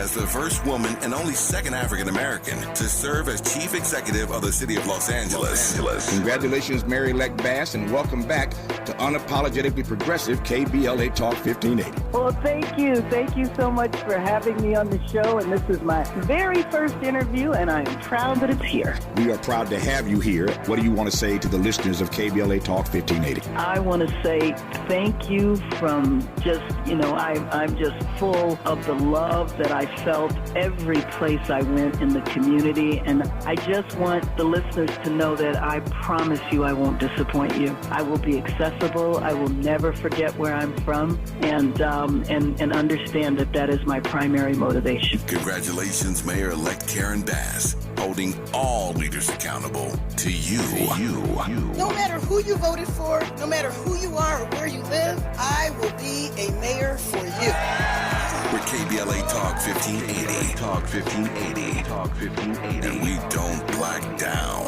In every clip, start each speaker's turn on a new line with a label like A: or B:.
A: as the first woman and only second African-American to serve as chief executive of the city of Los Angeles.
B: Congratulations, Mayor-elect Bass, and welcome back to Unapologetically Progressive KBLA Talk 1580.
C: Well, thank you. Thank you so much for having me on the show. And this is my very first interview, and I am proud that it's here.
B: We are proud to have you here. What do you want to say to the listeners of KBLA Talk 1580?
C: I want to say thank you from just, I'm just full of the love that I felt every place I went in the community. And I just want the listeners to know that I promise you I won't disappoint you. I will be accessible. I will never forget where I'm from, and understand that is my primary motivation.
A: Congratulations, Mayor-elect Karen Bass, holding all leaders accountable to you.
D: No matter who you voted for, no matter who you are or where you live, I will be a mayor for you.
A: We're KBLA Talk 1580. Talk 1580. Talk 1580. And we don't black down.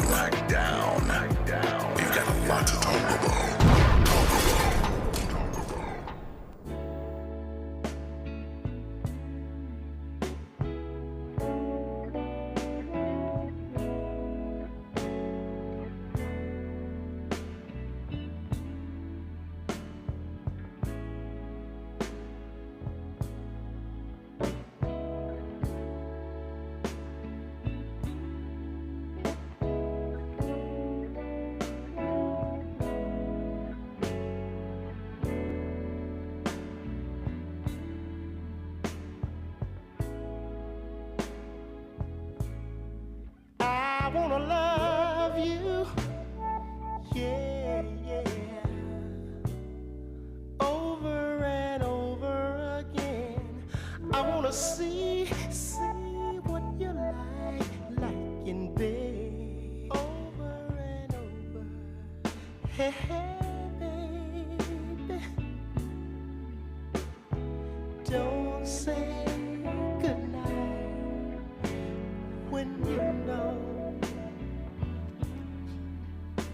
A: We've got a lot to talk about.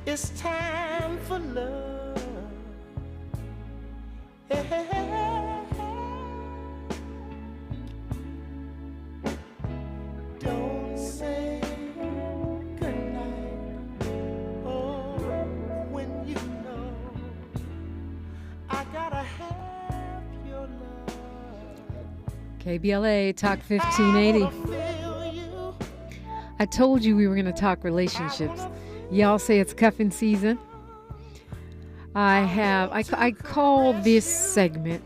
E: It's time for love. Don't say goodnight. Oh, when you know I gotta have your love.
F: KBLA Talk 1580. I told you we were going to talk relationships. Y'all say it's cuffing season. I call this segment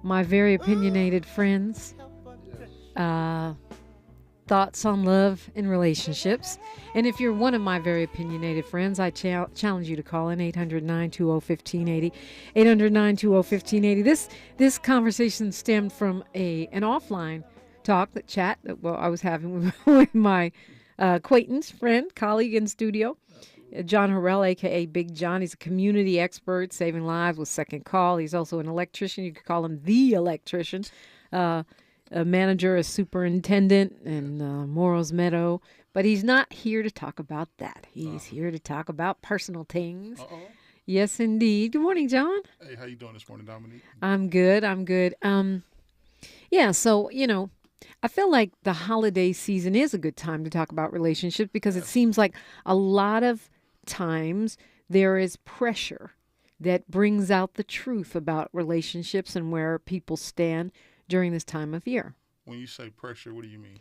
F: My Very Opinionated Friends. Thoughts on love and relationships. And if you're one of my very opinionated friends, I challenge you to call in 800-920-1580. 800-920-1580. This conversation stemmed from an offline chat that I was having with my acquaintance, friend, colleague in studio, John Harriel, a.k.a. Big John. He's a community expert, saving lives with Second Call. He's also an electrician. You could call him the electrician. A manager, a superintendent in Morros Meadow. But he's not here to talk about that. He's here to talk about personal things. Yes, indeed. Good morning, John.
G: Hey, how you doing this morning, Dominique?
F: I'm good. Yeah, so, I feel like the holiday season is a good time to talk about relationships because it seems like a lot of times there is pressure that brings out the truth about relationships and where people stand during this time of year.
G: When you say pressure, what do you mean?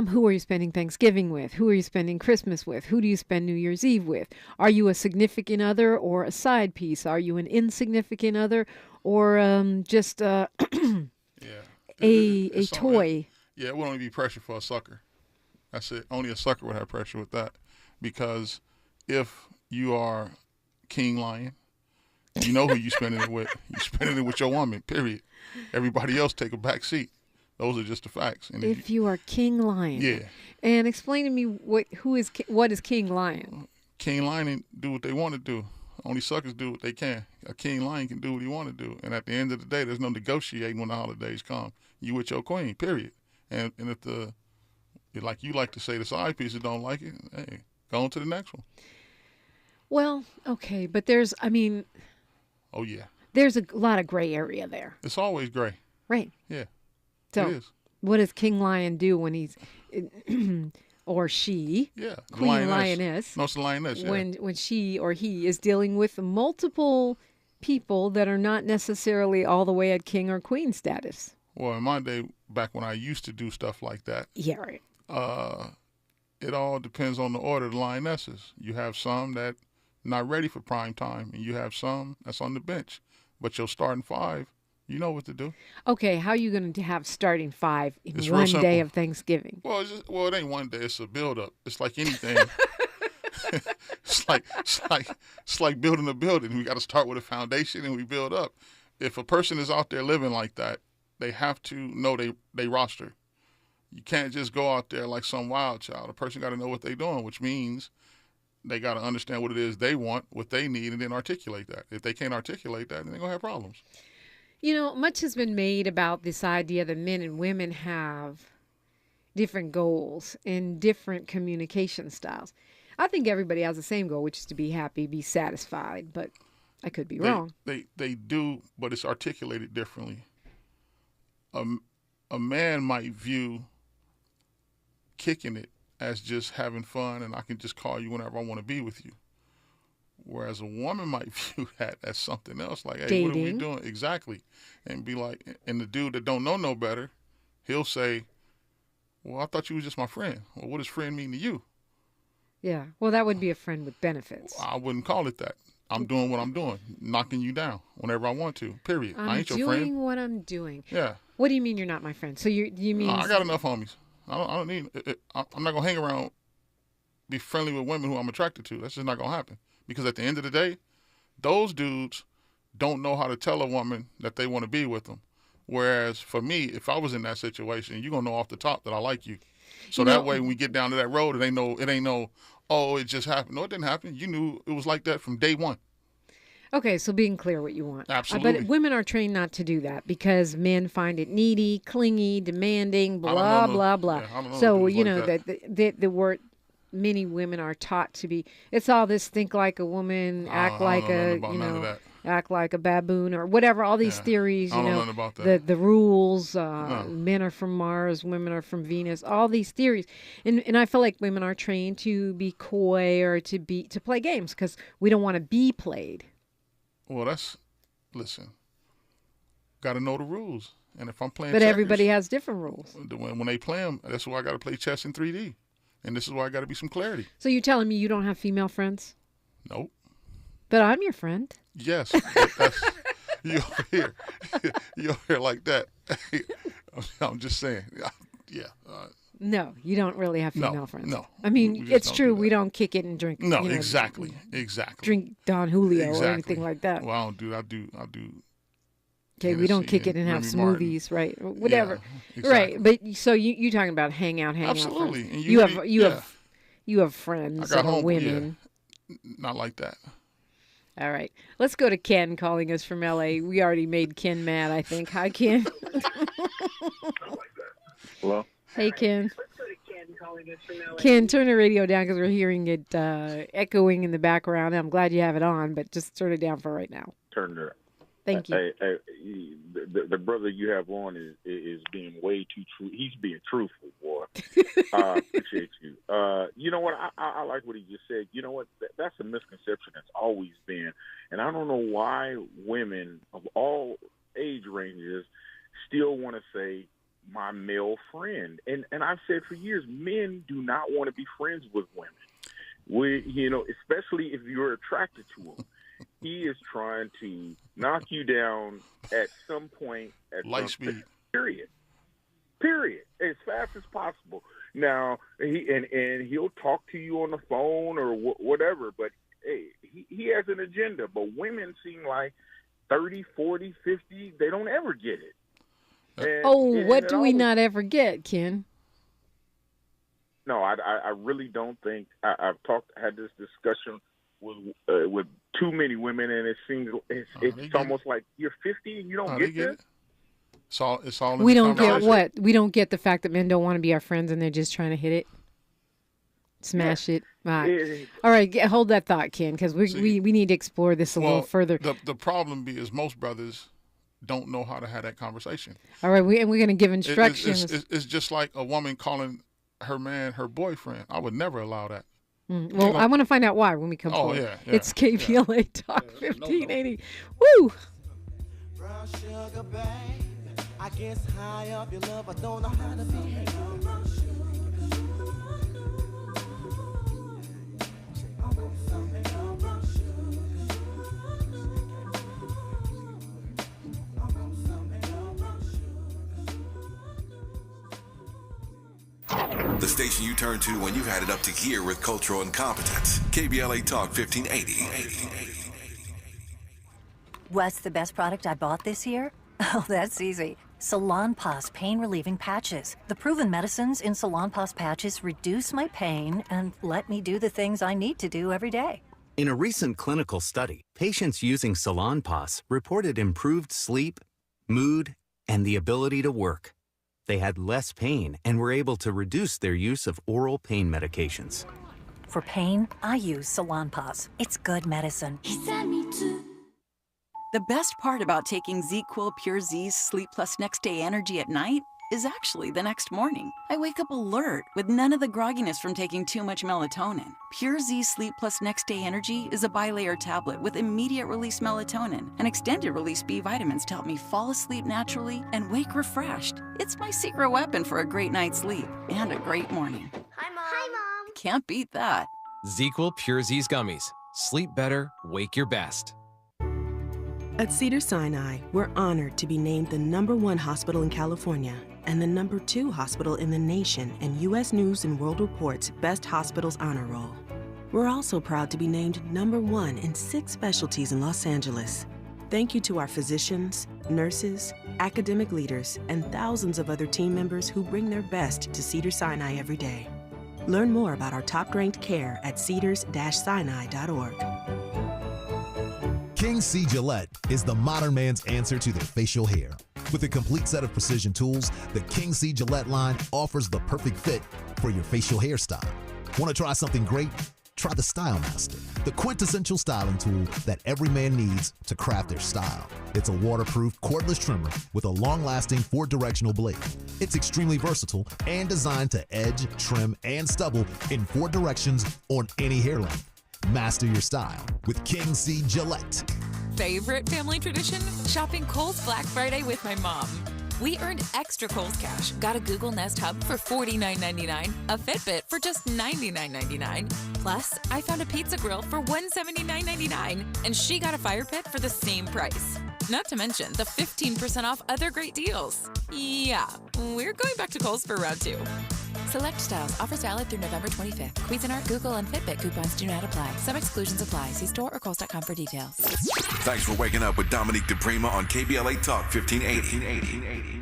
F: Who are you spending Thanksgiving with? Who are you spending Christmas with? Who do you spend New Year's Eve with? Are you a significant other or a side piece? Are you an insignificant other or just a toy?
G: Yeah, it would only be pressure for a sucker. That's it. Only a sucker would have pressure with that. Because if you are King Lion, you know who you're spending it with. You're spending it with your woman, period. Everybody else take a back seat. Those are just the facts. And
F: if you are King Lion.
G: Yeah.
F: And explain to me what is King Lion?
G: King Lion do what they want to do. Only suckers do what they can. A King Lion can do what he want to do. And at the end of the day, there's no negotiating when the holidays come. You with your queen, period. And if like you like to say, the side pieces don't like it, hey, go on to the next one.
F: Well, okay, but oh
G: yeah.
F: There's a lot of gray area there.
G: It's always gray.
F: Right.
G: Yeah.
F: So,
G: it is.
F: What does King Lion do when he's, or she,
G: Yeah, the
F: Queen Lioness?
G: No, it's the lioness. Yeah.
F: When she or he is dealing with multiple people that are not necessarily all the way at king or queen status.
G: Well, in my day, back when I used to do stuff like that,
F: Yeah, right.
G: It all depends on the order of the lionesses. You have some that not ready for prime time, and you have some that's on the bench. But your starting five, you know what to do.
F: Okay, how are you going to have starting five in
G: It's real
F: one
G: simple.
F: day of Thanksgiving?
G: Well, it ain't one day. It's a build up. It's like anything. it's like building a building. We got to start with a foundation and we build up. If a person is out there living like that, they have to know they roster. You can't just go out there like some wild child. A person got to know what they're doing, which means they got to understand what it is they want, what they need, and then articulate that. If they can't articulate that, then they're going to have problems.
F: You know, much has been made about this idea that men and women have different goals and different communication styles. I think everybody has the same goal, which is to be happy, be satisfied, but I could be wrong.
G: They do, but it's articulated differently. A man might view kicking it as just having fun and I can just call you whenever I want to be with you. Whereas a woman might view that as something else, like, hey, what are we
F: Dating.
G: doing? Exactly. And be like, and the dude that don't know no better, he'll say, well, I thought you was just my friend. Well, what does friend mean to you?
F: Yeah. Well, that would be a friend with benefits.
G: I wouldn't call it that. I'm doing what I'm doing, knocking you down whenever I want to, period. I
F: I'm
G: ain't your
F: doing
G: friend.
F: what I'm doing.
G: Yeah.
F: What do you mean you're not my friend? So you mean
G: I got enough homies. I don't need it. I'm not going to hang around, be friendly with women who I'm attracted to. That's just not going to happen. Because at the end of the day, those dudes don't know how to tell a woman that they want to be with them. Whereas for me, if I was in that situation, you're going to know off the top that I like you. So that way when we get down to that road, it ain't no, oh, it just happened. No, it didn't happen. You knew it was like that from day one.
F: Okay, so being clear what you want.
G: Absolutely.
F: But women are trained not to do that because men find it needy, clingy, demanding, blah, blah, blah.
G: Yeah, I don't know
F: So,
G: dudes
F: you
G: like
F: know,
G: that.
F: the word many women are taught to be, it's all this think like a woman, act like a, you know, act like a baboon or whatever, all these theories,
G: I
F: you
G: don't know
F: know,
G: nothing about that.
F: the rules, men are from Mars, women are from Venus, all these theories. And I feel like women are trained to be coy or to play games because we don't want to be played.
G: Well, listen, got to know the rules. And if I'm playing
F: But
G: checkers,
F: everybody has different rules.
G: when they play them, that's why I got to play chess in 3D. And this is why I got to be some clarity.
F: So you're telling me you don't have female friends?
G: Nope.
F: But I'm your friend.
G: Yes. But that's, you over here like that. I'm just saying. Yeah.
F: No, you don't really have female friends.
G: No.
F: I mean,
G: We just
F: it's
G: don't
F: true.
G: do that.
F: We don't kick it and drink.
G: No,
F: you know,
G: exactly.
F: Drink Don Julio
G: Exactly.
F: or anything like that.
G: Well, I don't do. I do.
F: Okay, we don't
G: Tennessee
F: kick it and have
G: Remy Martin.
F: smoothies, right? Or whatever.
G: Yeah, exactly.
F: Right. But so you talking about hang out
G: Absolutely.
F: friends.
G: And
F: You have friends
G: I got
F: that are
G: home.
F: women.
G: Yeah. Not like that.
F: All right. Let's go to Ken calling us from LA. We already made Ken mad, I think. Hi, Ken.
H: Hello?
F: Hey, Ken. Ken, turn the radio down because we're hearing it echoing in the background. I'm glad you have it on, but just turn it down for right now.
H: Turn it up.
F: Thank you.
H: Hey, the brother you have on is being way too true. He's being truthful, boy. Appreciate you. You know what? I like what he just said. You know what? That's a misconception that's always been. And I don't know why women of all age ranges still want to say, my male friend. And I've said for years, men do not want to be friends with women. Especially if you're attracted to them. He is trying to knock you down at some point at
G: light speed.
H: Period. As fast as possible. Now, he'll talk to you on the phone or whatever, but hey, he has an agenda. But women seem like 30, 40, 50, they don't ever get it.
F: What do we not ever get, Ken?
H: No, I really don't think I've had this discussion with too many women, and it seems it's almost like you're 50 and you don't get this.
G: It's all.
F: We don't get what? We don't get the fact that men don't want to be our friends and they're just trying to hit it, smash it. All right, hold that thought, Ken, because we need to explore this a little further.
G: The problem is most brothers don't know how to have that conversation.
F: All right, we're going to give instructions.
G: It's just like a woman calling her man her boyfriend. I would never allow that.
F: Well, I want to find out why when we come forward.
G: Yeah.
F: It's KBLA Talk 1580. Woo!
E: Brown sugar, babe. I guess high up your love, I don't know how to behave.
A: The station you turn to when you've had it up to gear with cultural incompetence. KBLA Talk 1580.
I: What's the best product I bought this year? Oh, that's easy. Salonpas pain-relieving patches. The proven medicines in Salonpas patches reduce my pain and let me do the things I need to do every day.
J: In a recent clinical study, patients using Salonpas reported improved sleep, mood, and the ability to work. They had less pain and were able to reduce their use of oral pain medications.
I: For pain, I use Salonpas. It's good medicine.
K: The best part about taking ZQuil Pure Z's Sleep Plus Next Day Energy at night is actually the next morning. I wake up alert with none of the grogginess from taking too much melatonin. Pure Z Sleep Plus Next Day Energy is a bilayer tablet with immediate release melatonin and extended release B vitamins to help me fall asleep naturally and wake refreshed. It's my secret weapon for a great night's sleep and a great morning.
L: Hi, Mom. Hi, Mom.
K: Can't beat that.
M: ZQuil Pure Z's Gummies. Sleep better, wake your best.
N: At Cedars-Sinai, we're honored to be named the #1 hospital in California and the #2 hospital in the nation in U.S. News & World Report's Best Hospitals Honor Roll. We're also proud to be named #1 in 6 specialties in Los Angeles. Thank you to our physicians, nurses, academic leaders, and thousands of other team members who bring their best to Cedars-Sinai every day. Learn more about our top-ranked care at cedars-sinai.org.
O: King C. Gillette is the modern man's answer to their facial hair. With a complete set of precision tools, the King C. Gillette line offers the perfect fit for your facial hairstyle. Want to try something great? Try the Style Master, the quintessential styling tool that every man needs to craft their style. It's a waterproof, cordless trimmer with a long-lasting 4-directional blade. It's extremely versatile and designed to edge, trim, and stubble in 4 directions on any hair length. Master your style with King C. Gillette.
P: Favorite family tradition? Shopping Kohl's Black Friday with my mom. We earned extra Kohl's cash, got a Google Nest Hub for $49.99, a Fitbit for just $99.99. Plus, I found a pizza grill for $179.99, and she got a fire pit for the same price. Not to mention the 15% off other great deals. Yeah, we're going back to Kohl's for round 2. Select styles. Offers valid through November 25th. Cuisinart, Google, and Fitbit coupons do not apply. Some exclusions apply. See store or Kohl's.com for details.
A: Thanks for waking up with Dominique DiPrima on KBLA Talk 1580.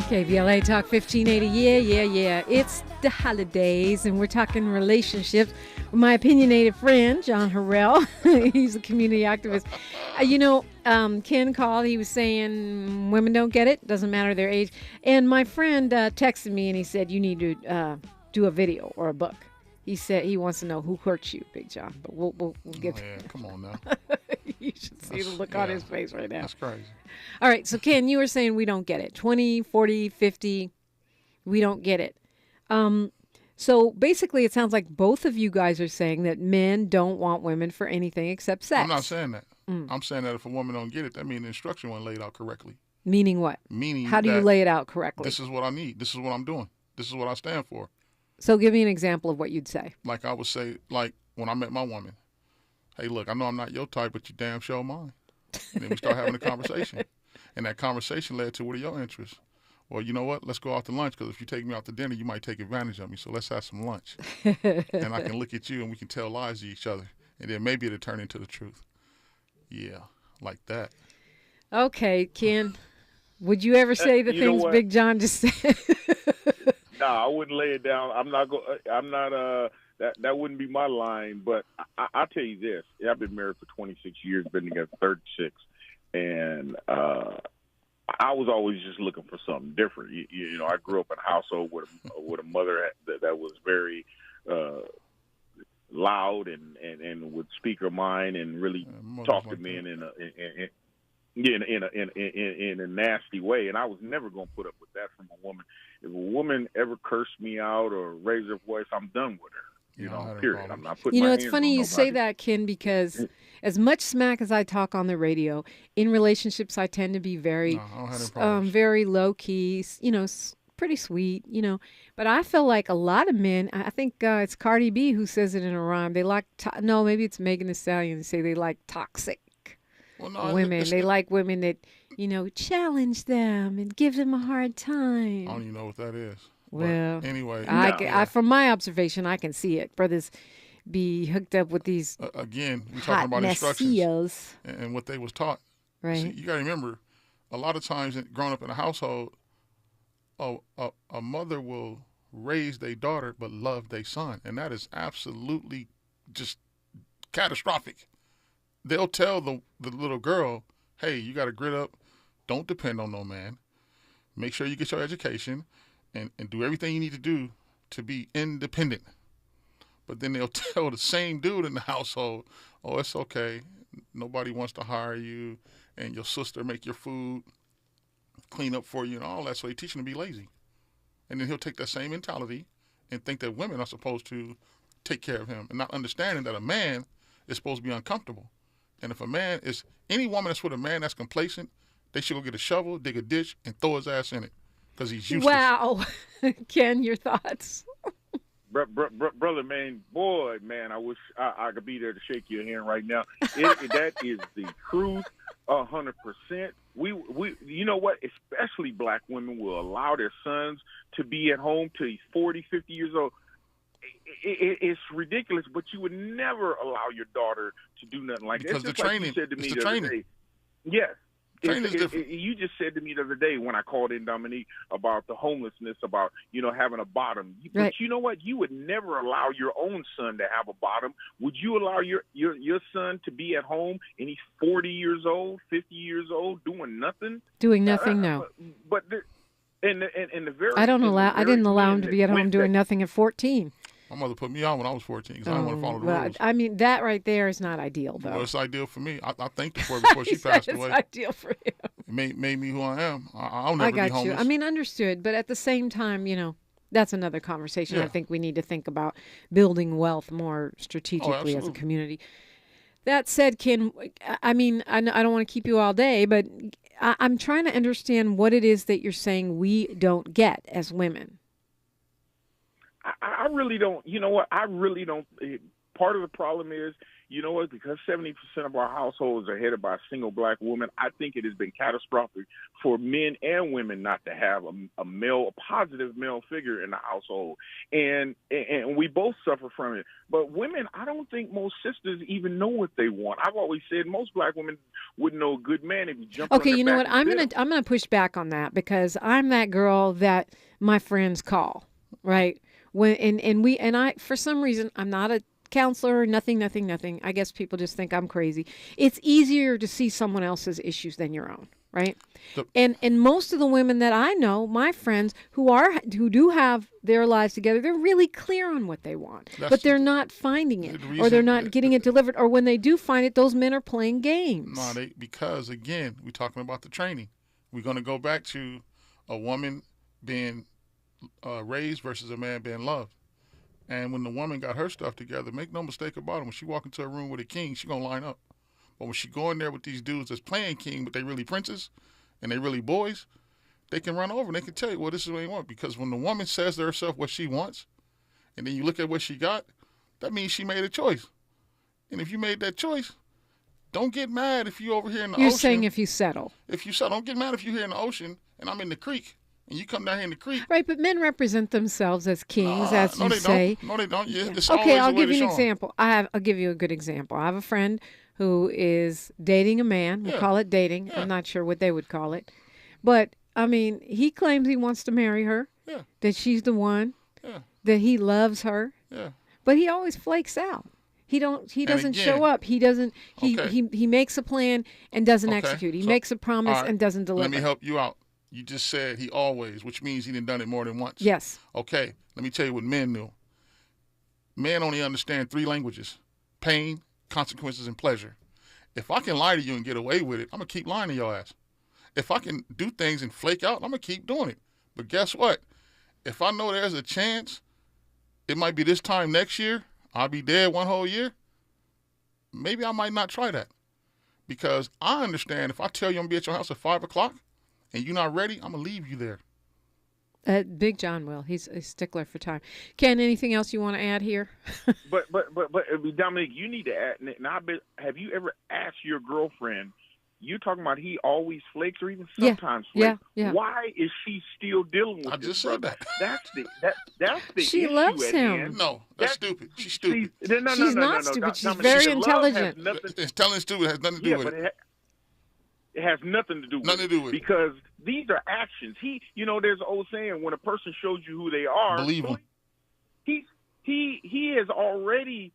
F: KBLA Talk 1580. Yeah. It's the holidays, and we're talking relationships with my opinionated friend, John Harriel. He's a community activist. Ken called. He was saying women don't get it. Doesn't matter their age. And my friend texted me, and he said, you need to do a video or a book. He said he wants to know who hurt you, Big John. But we'll get
G: to it. Come on now.
F: You should see the look on his face right now.
G: That's crazy.
F: All right, so Ken, you were saying we don't get it. 20, 40, 50, we don't get it. So basically it sounds like both of you guys are saying that men don't want women for anything except sex.
G: I'm not saying that. I'm saying that if a woman don't get it, that means the instruction wasn't laid out correctly.
F: Meaning what?
G: Meaning
F: how do you lay it out correctly?
G: This is what I need. This is what I'm doing. This is what I stand for.
F: So give me an example of what you'd say.
G: Like I would say, like when I met my woman, hey, look, I know I'm not your type, but you damn sure mine. And then we start having a conversation. And that conversation led to, what are your interests? well, you know what? Let's go out to lunch because if you take me out to dinner, you might take advantage of me. So let's have some lunch. And I can look at you and we can tell lies to each other. And then maybe it'll turn into the truth. Yeah, like that.
F: Okay, Ken. Would you ever say the things Big John just said?
H: No, I wouldn't lay it down. That wouldn't be my line. But I'll tell you this. I've been married for 26 years, been together 36. And I was always just looking for something different. You know, I grew up in a household with a mother that was very loud and would speak her mind and really talk to men in a nasty way. And I was never going to put up with that from a woman. If a woman ever cursed me out or raised her voice, I'm done with her. You know, period. I'm not putting my hands on nobody.
F: It's funny you say that, Ken, because as much smack as I talk on the radio, in relationships I tend to be very, very low key. You know, pretty sweet. You know, but I feel like a lot of men. I think it's Cardi B who says it in a rhyme. They like no, maybe it's Megan Thee Stallion. They say they like toxic women. They like women that challenge them and give them a hard time.
G: I don't even know what that is.
F: Well,
G: but anyway,
F: I from my observation, I can see it. Brothers be hooked up with these
G: again. We talking about instructions and what they was taught.
F: Right.
G: See, you got to remember, a lot of times growing up in a household, a mother will raise their daughter but love their son, and that is absolutely just catastrophic. They'll tell the little girl, "Hey, you got to grit up. Don't depend on no man. Make sure you get your education." And do everything you need to do to be independent. But then they'll tell the same dude in the household, "Oh, it's okay. Nobody wants to hire you, and your sister make your food, clean up for you, and all that." So they teach him to be lazy. And then he'll take that same mentality and think that women are supposed to take care of him, and not understanding that a man is supposed to be uncomfortable. And if any woman that's with a man that's complacent, they should go get a shovel, dig a ditch, and throw his ass in it. Because he's useless.
F: Wow. Ken, your thoughts?
H: Brother, man, I wish I could be there to shake your hand right now. That is the truth, 100%. We, you know what? Especially black women will allow their sons to be at home till he's 40, 50 years old. It's ridiculous, but you would never allow your daughter to do nothing like that.
G: Because the training,
H: like you said to me
G: the training.
H: Other day. Yes.
G: Different.
H: You just said to me the other day when I called in, Dominique, about the homelessness, about having a bottom.
F: Right.
H: But you know what? You would never allow your own son to have a bottom. Would you allow your son to be at home and he's 40 years old, 50 years old, doing nothing?
F: Doing nothing, no.
H: But in the very
F: I didn't allow him to be at home doing nothing at 14.
G: My mother put me on when I was 14 because I didn't want to follow the rules.
F: I mean, that right there is not ideal, though.
G: Well, it's ideal for me. I thanked her for it before she passed away.
F: It's ideal for him.
G: It made me who I am. I'll never be homeless.
F: I got you. I mean, understood. But at the same time, that's another conversation.
G: Yeah.
F: I think we need to think about building wealth more strategically as a community. That said, Ken, I mean, I don't want to keep you all day, but I'm trying to understand what it is that you're saying we don't get as women.
H: I really don't. You know what? I really don't. Part of the problem is, because 70% of our households are headed by a single black woman, I think it has been catastrophic for men and women not to have a positive male figure in the household. And we both suffer from it. But women, I don't think most sisters even know what they want. I've always said most black women wouldn't know a good man if you jump on their
F: Okay, you know
H: back
F: what? I'm gonna push back on that because I'm that girl that my friends call, right? I for some reason I'm not a counselor, nothing. I guess people just think I'm crazy. It's easier to see someone else's issues than your own, right? And most of the women that I know, my friends who do have their lives together, they're really clear on what they want, but they're not finding it, or they're not getting it delivered, or when they do find it, those men are playing games.
G: No, because again, we're talking about the training. We're going to go back to a woman being raised versus a man being loved. And when the woman got her stuff together, make no mistake about it, when she walk into a room with a king, she going to line up. But when she go in there with these dudes that's playing king, but they really princes and they really boys, they can run over and they can tell you, well, this is what they want. Because when the woman says to herself what she wants, and then you look at what she got, that means she made a choice. And if you made that choice, don't get mad if you over here in the ocean.
F: You're saying if you settle.
G: If you settle, don't get mad if you're here in the ocean and I'm in the creek and you come down here in the creek.
F: Right, but men represent themselves as kings, as you say.
G: No, they don't. Yeah, it's
F: Okay,
G: always
F: I'll
G: the way
F: give
G: to
F: you an
G: show 'em.
F: example. I'll give you a good example. I have a friend who is dating a man. We'll call it dating. I'm not sure what they would call it. But, I mean, he claims he wants to marry her, that she's the one, that he loves her.
G: Yeah.
F: But he always flakes out. He doesn't show up. He doesn't he makes a plan and doesn't execute. He makes a promise and doesn't deliver.
G: Let me help you out. You just said he always, which means he done it more than once.
F: Yes.
G: Okay, let me tell you what men knew. Men only understand 3 languages: pain, consequences, and pleasure. If I can lie to you and get away with it, I'm going to keep lying to your ass. If I can do things and flake out, I'm going to keep doing it. But guess what? If I know there's a chance, it might be this time next year, I'll be dead one whole year, maybe I might not try that. Because I understand if I tell you I'm going to be at your house at 5 o'clock and you're not ready, I'm going to leave you there.
F: Big John will. He's a stickler for time. Ken, anything else you want to add here?
H: But Dominique, you need to add. Now, have you ever asked your girlfriend? You talking about he always flakes or even sometimes flakes?
F: Yeah.
H: Why is she still dealing with?
G: I just said that.
H: That's the
F: she
H: issue
F: loves
H: at
F: him.
H: hand.
G: No, that's stupid. She's stupid.
F: She's not stupid. She's very intelligent.
G: It's telling stupid has nothing to do with it.
H: It has nothing to do with it. Because these are actions. There's an old saying: when a person shows you who they are,
G: believe him.
H: He has already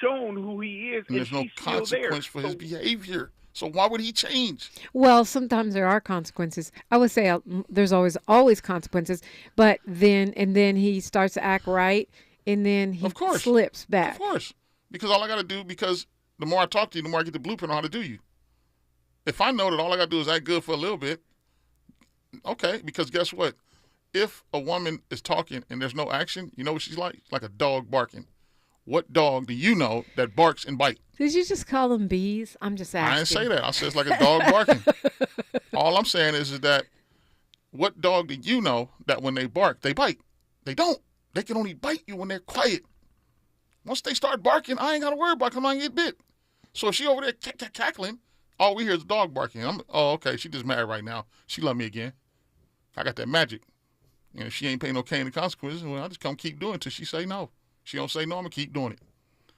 H: shown who he is,
G: and there's no consequence for his behavior. So why would he change?
F: Well, sometimes there are consequences. I would say there's always consequences, but then he starts to act right, and then he slips back.
G: Of course, because all I got to do, because the more I talk to you, the more I get the blueprint on how to do you. If I know that all I got to do is act good for a little bit, okay, because guess what? If a woman is talking and there's no action, you know what she's like? She's like a dog barking. What dog do you know that barks and bites?
F: Did you just call them bees? I'm just asking.
G: I didn't say that. I said it's like a dog barking. All I'm saying is that what dog do you know that when they bark, they bite? They don't. They can only bite you when they're quiet. Once they start barking, I ain't got to worry about coming out and get bit. So if she over there cackling, all we hear is the dog barking. Okay, she just mad right now. She love me again. I got that magic. And if she ain't paying no cane and consequences, well, I just come keep doing it till she say no. She don't say no, I'm going to keep doing it.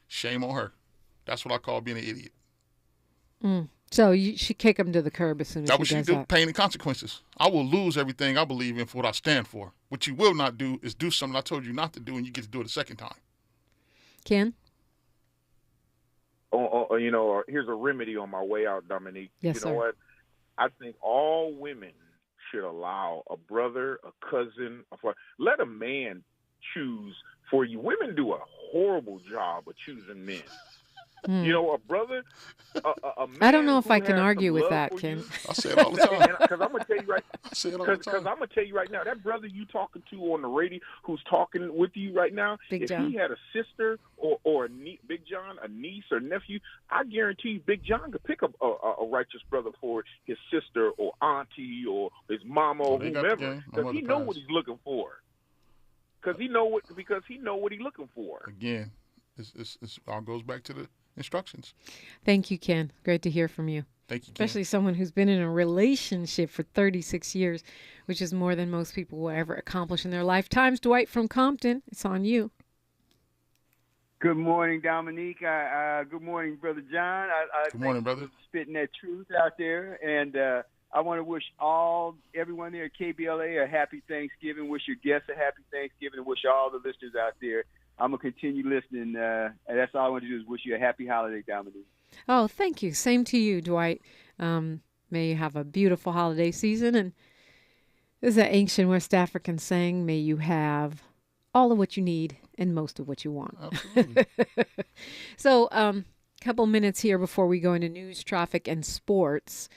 G: Shame on her. That's what I call being an idiot.
F: So you should kick him to the curb as soon as
G: That's what
F: he
G: she
F: does
G: do,
F: that.
G: pain and consequences. I will lose everything I believe in for what I stand for. What you will not do is do something I told you not to do, and you get to do it a second time.
F: Ken?
H: Here's a remedy on my way out, Dominique.
F: Yes,
H: you know what? I think all women should allow a brother, a cousin, let a man choose for you. Women do a horrible job of choosing men. A brother, a man.
F: I don't know if
H: who
F: I can
H: has
F: argue
H: some
F: with
H: love
F: that,
H: for
F: Ken.
H: you.
G: I say it all the time.
H: Because I'm gonna tell you right.
G: I say it all the time.
H: Because I'm gonna tell you right now, that brother you talking to on the radio, who's talking with you right now,
F: Big
H: if
F: John.
H: he had a sister or Big John, a niece or nephew, I guarantee you, Big John could pick up a righteous brother for his sister or auntie or his mama or whomever, because he know what he's looking for. Because he know what he's looking for.
G: Again, it all goes back to the instructions.
F: Thank you, Ken. Great to hear from you.
G: Thank you, Ken.
F: Especially someone who's been in a relationship for 36 years, which is more than most people will ever accomplish in their lifetimes. Dwight from Compton, it's on you.
L: Good morning, Dominique. Good morning, Brother John.
G: Good morning, brother.
L: Spitting that truth out there. And I want to wish everyone there at KBLA a happy Thanksgiving, wish your guests a happy Thanksgiving, and wish all the listeners out there. I'm going to continue listening, and that's all I want to do is wish you a happy holiday, Dominique.
F: Oh, thank you. Same to you, Dwight. May you have a beautiful holiday season. And there's an ancient West African saying, may you have all of what you need and most of what you want.
G: Absolutely.
F: So, couple minutes here before we go into news, traffic, and sports.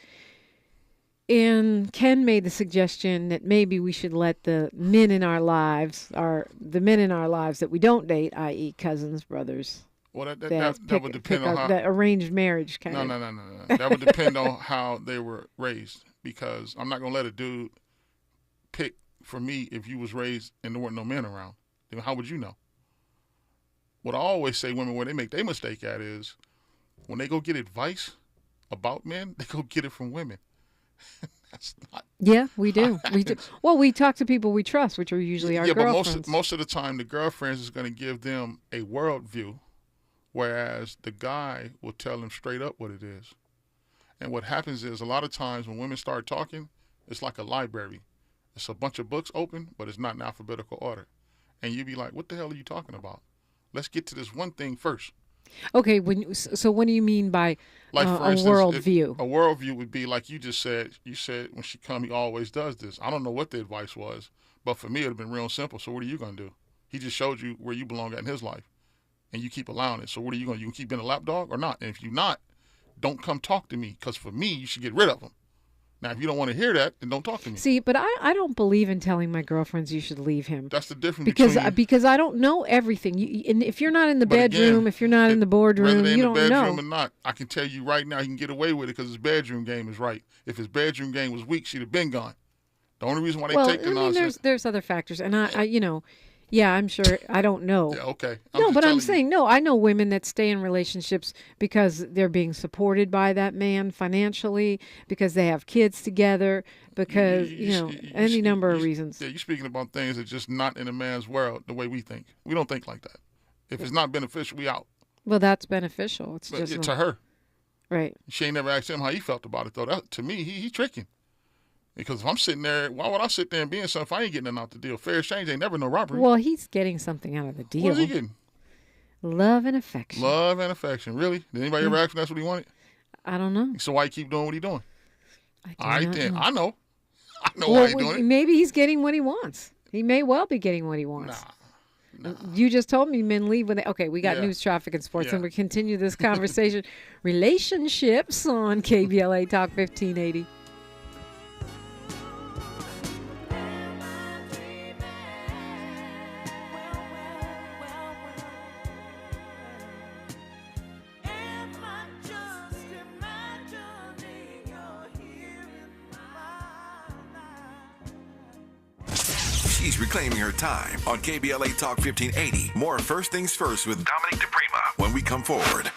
F: And Ken made the suggestion that maybe we should let the men in our lives, the men in our lives that we don't date, i.e. cousins, brothers.
G: Well, that would depend on how.
F: That arranged marriage kind of.
G: No. That would depend on how they were raised, because I'm not going to let a dude pick for me if you was raised and there weren't no men around. Then how would you know? What I always say women, where they make their mistake at is when they go get advice about men, they go get it from women. That's not.
F: Yeah, we do. We do. Well, we talk to people we trust, which are usually our girlfriends.
G: But most of the time, the girlfriends is going to give them a worldview, whereas the guy will tell them straight up what it is. And what happens is a lot of times when women start talking, it's like a library. It's a bunch of books open, but it's not in alphabetical order. And you be like, what the hell are you talking about? Let's get to this one thing first.
F: Okay, so what do you mean by
G: like for
F: a
G: instance,
F: worldview?
G: A worldview would be like you just said. You said when she come, he always does this. I don't know what the advice was, but for me, it would have been real simple. So what are you going to do? He just showed you where you belong at in his life, and you keep allowing it. So what are you going to do? You keep being a lapdog or not? And if you're not, don't come talk to me, because for me, you should get rid of him. Now, if you don't want to hear that, then don't talk to me.
F: See, but I don't believe in telling my girlfriends you should leave him.
G: That's the difference
F: because I don't know everything. And if you're not in the bedroom,
G: again,
F: if you're not in the boardroom, you don't know.
G: Whether they're in the bedroom or not, I can tell you right now, he can get away with it because his bedroom game is right. If his bedroom game was weak, she'd have been gone. The only reason why they take the nonsense.
F: There's other factors, and yeah, I'm sure. I don't know.
G: Yeah, okay.
F: I'm saying, I know women that stay in relationships because they're being supported by that man financially, because they have kids together, because, any number of reasons.
G: Yeah, you're speaking about things that just not in a man's world the way we think. We don't think like that. If it's not beneficial, we out.
F: Well, that's beneficial. It's just
G: to her.
F: Right.
G: She ain't never asked him how he felt about it, though. That, to me, he tricking. Because if I'm sitting there, why would I sit there and be in something if I ain't getting nothing out the deal? Fair exchange ain't never no robbery.
F: Well, he's getting something out of the deal.
G: What is he getting?
F: Love and affection.
G: Love and affection. Really? Did anybody ever ask him that's what he wanted?
F: I don't know.
G: So why you keep doing what he doing?
F: All right, then.
G: I know. I know why he's doing it.
F: Maybe he's getting what he wants. He may well be getting what he wants. Nah. You just told me men leave when they... Okay, we got news, traffic, and sports, and we continue this conversation. Relationships on KBLA Talk 1580.
A: She's reclaiming her time on KBLA Talk 1580. More First Things First with Dominique DiPrima when we come forward.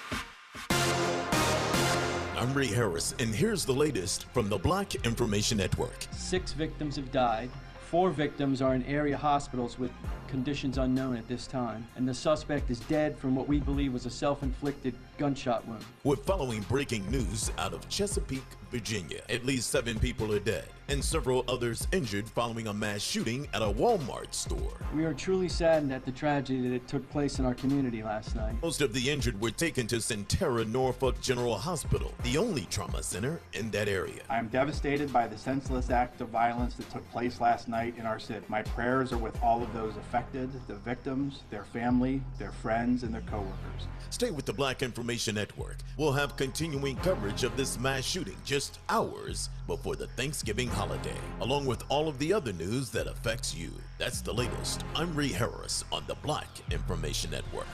Q: I'm Ray Harris, and here's the latest from the Black Information Network.
R: 6 victims have died. 4 victims are in area hospitals with conditions unknown at this time, and the suspect is dead from what we believe was a self-inflicted gunshot wound.
Q: We're following breaking news out of Chesapeake, Virginia. At least 7 people are dead, and several others injured following a mass shooting at a Walmart store.
R: We are truly saddened at the tragedy that took place in our community last night.
Q: Most of the injured were taken to Centerra Norfolk General Hospital, the only trauma center in that area.
S: I am devastated by the senseless act of violence that took place last night in our city. My prayers are with all of those affected, the victims, their family, their friends, and their coworkers.
Q: Stay with the Black Information Network. We'll have continuing coverage of this mass shooting just hours before the Thanksgiving holiday, along with all of the other news that affects you. That's the latest. I'm Ray Harris on the Black Information Network.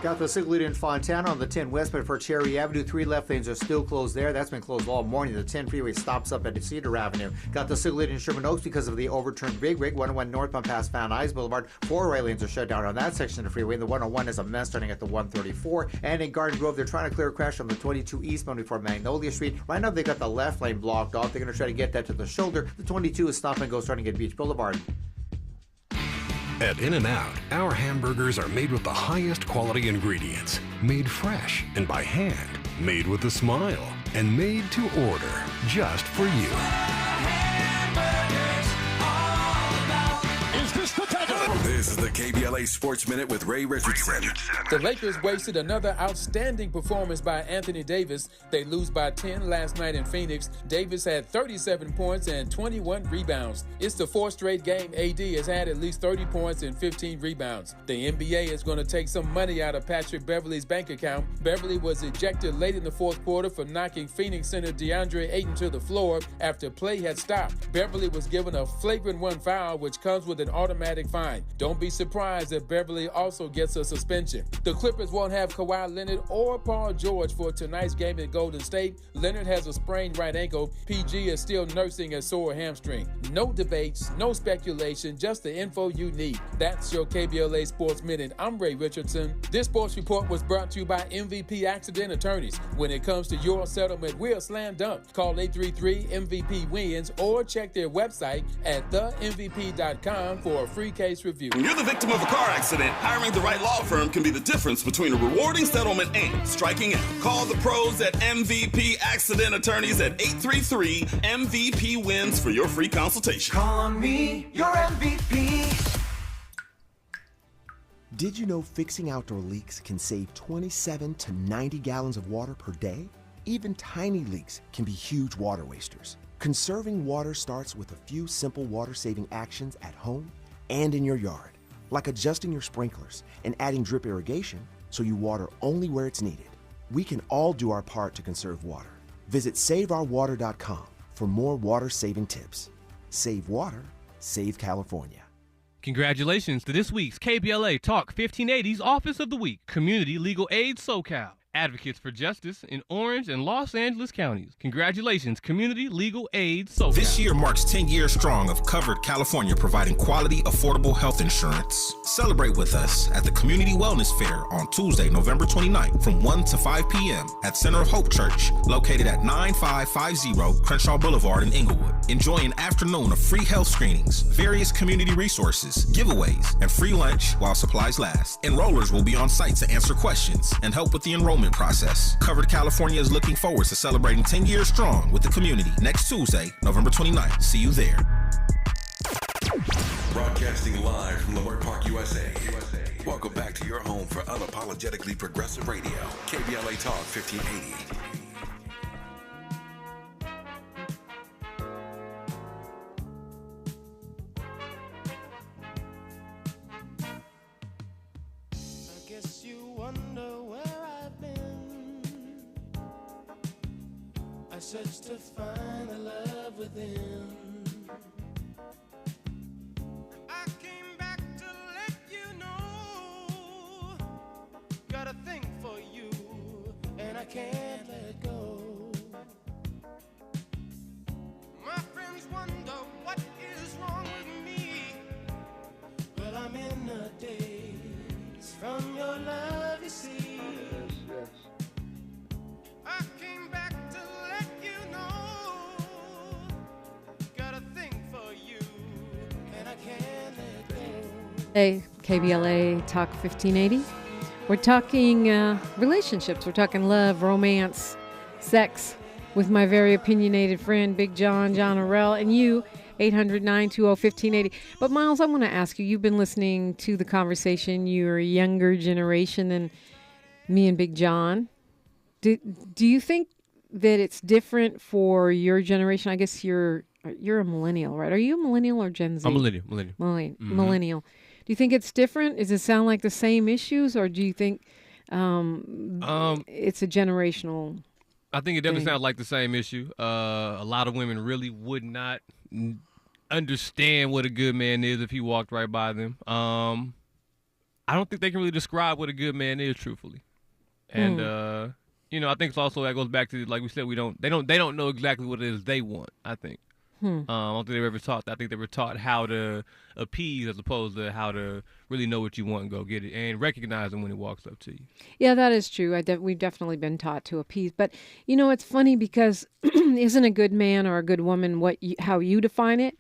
T: Got the signal in Fontana on the 10 westbound for Cherry Avenue. 3 left lanes are still closed there. That's been closed all morning. The 10 freeway stops up at Cedar Avenue. Got the signal in Sherman Oaks because of the overturned big rig. 101 northbound past Van Nuys Boulevard. 4 right lanes are shut down on that section of the freeway. The 101 is a mess starting at the 134. And in Garden Grove, they're trying to clear a crash on the 22 eastbound before Magnolia Street. Right now, they got the left lane blocked off. They're going to try to get that to the shoulder. The 22 is stop and go starting at Beach Boulevard.
U: At In-N-Out, our hamburgers are made with the highest quality ingredients, made fresh and by hand, made with a smile, and made to order just for you.
A: This is the KBLA Sports Minute with Ray Richardson.
V: The Lakers wasted another outstanding performance by Anthony Davis. They lose by 10 last night in Phoenix. Davis had 37 points and 21 rebounds. It's the 4th straight game AD has had at least 30 points and 15 rebounds. The NBA is going to take some money out of Patrick Beverley's bank account. Beverley was ejected late in the 4th quarter for knocking Phoenix center DeAndre Ayton to the floor after play had stopped. Beverley was given a flagrant 1 foul, which comes with an automatic fine. Don't be surprised if Beverly also gets a suspension. The Clippers won't have Kawhi Leonard or Paul George for tonight's game in Golden State. Leonard has a sprained right ankle. PG is still nursing a sore hamstring. No debates, no speculation, just the info you need. That's your KBLA Sports Minute. I'm Ray Richardson. This sports report was brought to you by MVP Accident Attorneys. When it comes to your settlement, we're slam dunk. Call 833-MVP-WINS or check their website at themvp.com for a free case review.
B: When you're the victim of a car accident, hiring the right law firm can be the difference between a rewarding settlement and striking out. Call the pros at MVP Accident Attorneys at 833-MVP-WINS for your free consultation.
E: Call me your MVP.
C: Did you know fixing outdoor leaks can save 27 to 90 gallons of water per day? Even tiny leaks can be huge water wasters. Conserving water starts with a few simple water-saving actions at home and in your yard, like adjusting your sprinklers and adding drip irrigation so you water only where it's needed. We can all do our part to conserve water. Visit SaveOurWater.com for more water-saving tips. Save water, save California.
W: Congratulations to this week's KBLA Talk 1580's Office of the Week, Community Legal Aid SoCal. Advocates for justice in Orange and Los Angeles counties. Congratulations, Community Legal Aid SoCal.
X: This year marks 10 years strong of Covered California providing quality, affordable health insurance. Celebrate with us at the Community Wellness Fair on Tuesday, November 29th from 1 to 5 p.m. at Center of Hope Church, located at 9550 Crenshaw Boulevard in Inglewood. Enjoy an afternoon of free health screenings, various community resources, giveaways, and free lunch while supplies last. Enrollers will be on site to answer questions and help with the enrollment process. Covered California is looking forward to celebrating 10 years strong with the community next Tuesday, November 29th. See you there.
A: Broadcasting live from Leimert Park, USA. Welcome back to your home for unapologetically progressive radio, KBLA Talk 1580.
E: Search to find the love within. I came back to let you know, got a thing for you, and I can't let go. My friends wonder what is wrong with me. Well, I'm in a daze from your love, you see. Yes. I came back to let you know, got a thing for you, and I can't let go.
F: Hey, KBLA Talk 1580. We're talking relationships. We're talking love, romance, sex with my very opinionated friend, Big John Harriel, and you, 800-920-1580. But Miles, I want to ask you, you've been listening to the conversation. You're a younger generation than me and Big John. Do you think that it's different for your generation? I guess you're a millennial, right? Are you a millennial or Gen Z?
W: I'm millennial.
F: Millennial. Do you think it's different? Does it sound like the same issues, or do you think it's a generational?
W: I think it definitely sounds like the same issue. A lot of women really would not understand what a good man is if he walked right by them. I don't think they can really describe what a good man is, truthfully. And I think it's also that goes back to, like we said, they don't know exactly what it is they want, I think. I don't think they were ever taught that. I think they were taught how to appease as opposed to how to really know what you want and go get it and recognize them when it walks up to you.
F: Yeah, that is true. We've definitely been taught to appease. But, it's funny because isn't a good man or a good woman how you define it?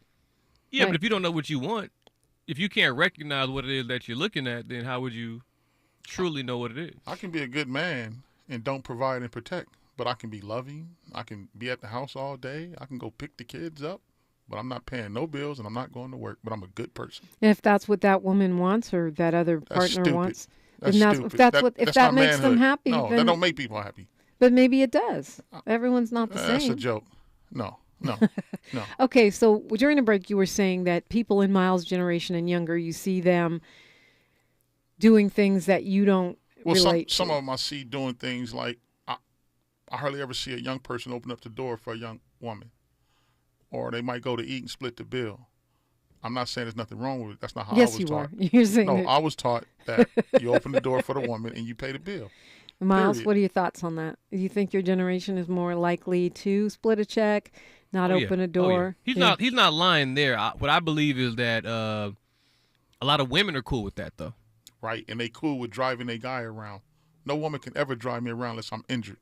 W: Yeah, but if you don't know what you want, if you can't recognize what it is that you're looking at, then how would you truly know what it is?
G: I can be a good man and don't provide and protect, but I can be loving. I can be at the house all day. I can go pick the kids up, but I'm not paying no bills and I'm not going to work, but I'm a good person.
F: If that's what that woman wants or that other partner wants,
G: That's stupid.
F: If that makes them happy,
G: no,
F: then,
G: that don't make people happy.
F: But maybe it does. Everyone's not the same.
G: That's a joke. No.
F: Okay, so during the break, you were saying that people in Miles' generation and younger, you see them doing things that you don't relate to.
G: Some of them I see doing things like I hardly ever see a young person open up the door for a young woman, or they might go to eat and split the bill. I'm not saying there's nothing wrong with it. That's not how
F: Yes,
G: I was
F: you
G: taught.
F: are. You're saying
G: no,
F: that-
G: I was taught that you open the door for the woman and you pay the bill.
F: Miles,
G: Period.
F: what are your thoughts on that? Do you think your generation is more likely to split a check, not
W: Oh, yeah.
F: open a
W: Oh, yeah.
F: door?
W: He's not lying there. What I believe is that a lot of women are cool with that, though.
G: Right, and they cool with driving a guy around. No woman can ever drive me around unless I'm injured.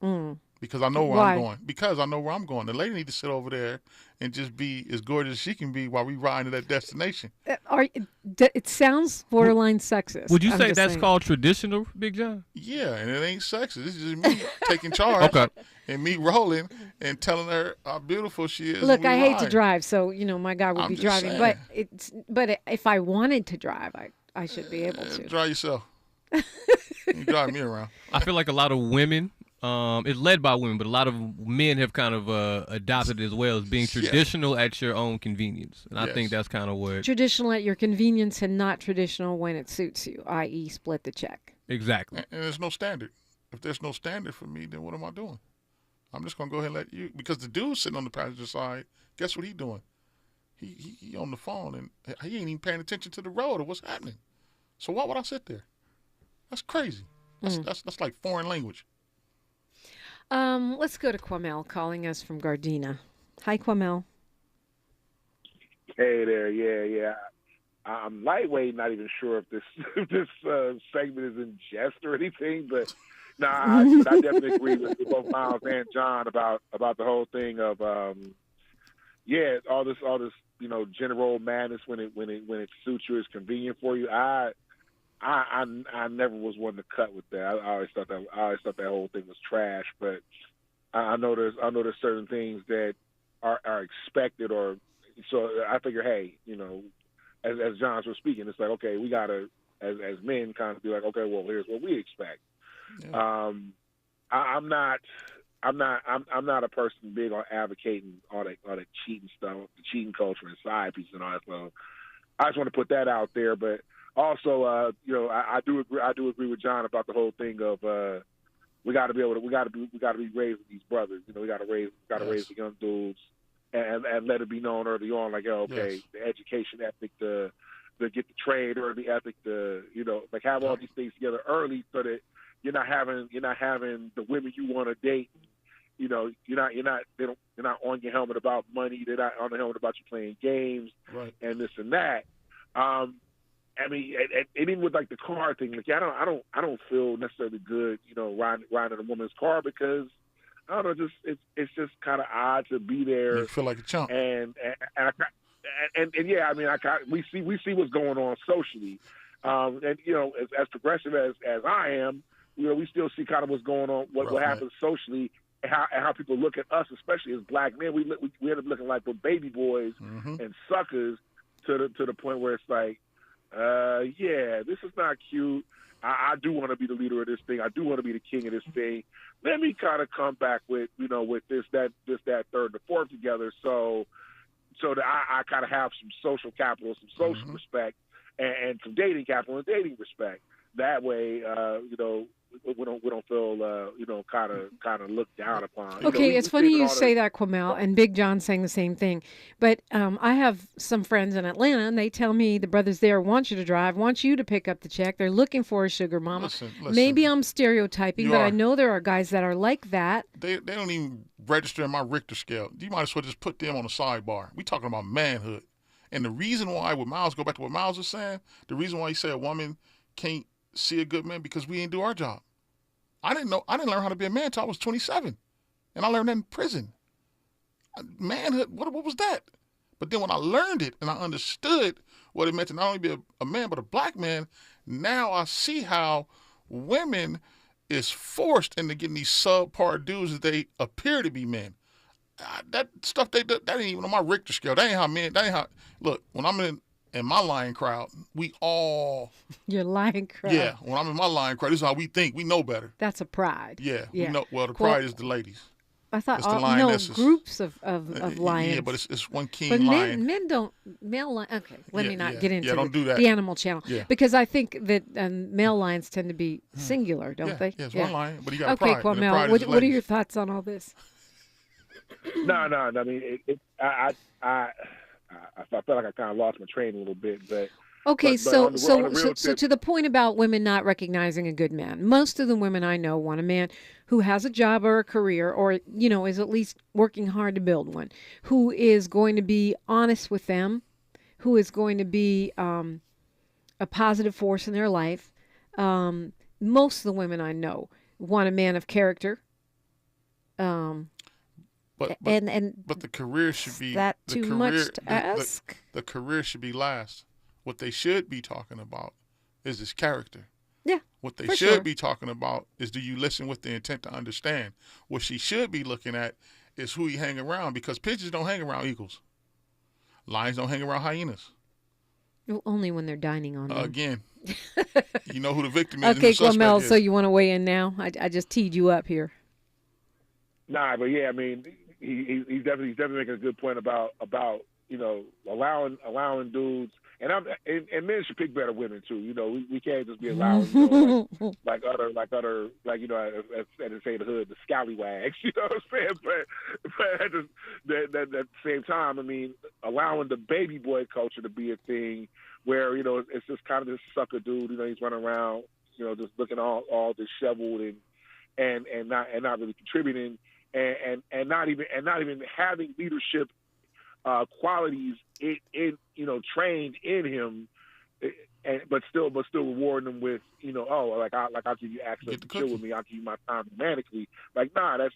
F: Mm.
G: Because I know where
F: Why?
G: I'm going. Because I know where I'm going. The lady need to sit over there and just be as gorgeous as she can be while we ride to that destination.
F: It sounds borderline sexist.
W: Would you
F: I'm
W: say
F: just
W: that's
F: saying.
W: called traditional, Big John?
G: Yeah, and it ain't sexist. It's just me taking charge
W: Okay.
G: and me rolling and telling her how beautiful she is.
F: Look,
G: and we
F: I hate to
G: ride.
F: drive, so my guy would
G: I'm
F: be
G: just
F: driving.
G: saying.
F: But if I wanted to drive, I should be able to.
G: Drive yourself. You drive me around.
W: I feel like a lot of women, it's led by women, but a lot of men have kind of adopted it as well as being traditional at your own convenience. And I think that's kind of what...
F: Traditional at your convenience and not traditional when it suits you, i.e. split the check.
W: Exactly.
G: And there's no standard. If there's no standard for me, then what am I doing? I'm just going to go ahead and let you... Because the dude sitting on the passenger side, guess what he doing? He on the phone, and he ain't even paying attention to the road or what's happening. So why would I sit there? That's crazy. That's like foreign language.
F: Let's go to Kwamel calling us from Gardena. Hi, Kwamel.
D: Hey there, yeah. I'm lightweight, not even sure if this segment is in jest or anything, but I definitely agree with both Miles and John about the whole thing of all this general madness when it suits you, is convenient for you. I never was one to cut with that. I always thought that whole thing was trash. But I know there's certain things that are expected, or so I figure, hey, as John was speaking, it's like, okay, we gotta as men kind of be like, okay, well, here's what we expect. Yeah. I'm not a person big on advocating all that cheating stuff, the cheating culture and side pieces and all that. So I just want to put that out there, but. Also, I do agree with John about the whole thing of we got to be raised with these brothers. We got to raise the young dudes and let it be known early on, like, the education ethic, to get the trade, or the ethic, to have all these things together early, so that you're not having the women you want to date. You're not on your helmet about money. They're not on the helmet about you playing games, right, and this and that. I mean, and even with like the car thing, like I don't feel necessarily good, riding in a woman's car, because I don't know, it's just kind of odd to be there.
G: You feel like a chump.
D: And yeah, I mean, we see what's going on socially, and as progressive as I am, we still see kind of what's going on, what happens socially, and how people look at us, especially as black men. We end up looking like we're baby boys and suckers to the point where it's like. This is not cute. I do want to be the leader of this thing. I do want to be the king of this thing. Let me kind of come back with this, that, third, and fourth together, so that I kind of have some social capital, some social respect, and some dating capital and dating respect. That way, we don't feel kind of looked down upon.
F: Okay, it's funny you say that, Kwamel, and Big John saying the same thing. But I have some friends in Atlanta, and they tell me the brothers there want you to drive, want you to pick up the check. They're looking for a sugar mama.
G: Listen,
F: Maybe I'm stereotyping, but I know there are guys that are like that.
G: They don't even register in my Richter scale. You might as well just put them on the sidebar. We talking about manhood. And the reason why, go back to what Miles was saying, the reason why he said a woman can't see a good man, because we didn't do our job. I didn't learn how to be a man until I was 27, and I learned that in prison. Manhood, what was that? But then when I learned it and I understood what it meant to not only be a man but a black man, now I see how women is forced into getting these subpar dudes that they appear to be men. That stuff that ain't even on my Richter scale. That ain't how men. That ain't how. Look, when I'm in my lion crowd, we all...
F: Your lion crowd.
G: Yeah, when I'm in my lion crowd, this is how we think. We know better.
F: That's a pride.
G: Yeah. We know, the pride is the ladies.
F: I thought
G: lionesses.
F: Groups of lions.
G: Yeah, but it's one king
F: but
G: lion.
F: Men don't... Male lion... Okay, let me not get into
G: don't do that.
F: The animal channel.
G: Yeah.
F: Because I think that male lions tend to be singular, don't they?
G: Yeah, it's one lion, but he got pride.
F: Okay, Kwamel, what are your thoughts on all this?
D: No. I mean, I felt like I kind of lost my train a little bit, but.
F: Okay,
D: but
F: so
D: on the real tip,
F: to the point about women not recognizing a good man, most of the women I know want a man who has a job or a career, or is at least working hard to build one, who is going to be honest with them, who is going to be a positive force in their life. Most of the women I know want a man of character. But
G: the career should be
F: that too much to ask.
G: The career should be last. What they should be talking about is his character.
F: Yeah.
G: What they should be talking about is, do you listen with the intent to understand? What she should be looking at is who you hang around, because pigeons don't hang around eagles. Lions don't hang around hyenas.
F: Well, only when they're dining on them.
G: Again, you know who the victim is.
F: Okay,
G: and who the
F: Quamel,
G: suspect
F: so
G: is.
F: you want to weigh in now? I just teed you up here.
D: Nah, but yeah, I mean, he's definitely making a good point about allowing dudes, and men should pick better women too. We can't just be allowing like other as they say in the hood, the scallywags. You know what I'm saying? But at the same time, I mean, allowing the baby boy culture to be a thing where it's just kind of this sucker dude. He's running around, just looking all disheveled and not really contributing. And not even having leadership qualities in trained in him, but still rewarding him with I'll give you access to chill with me, I'll give you my time romantically. Like, nah, that's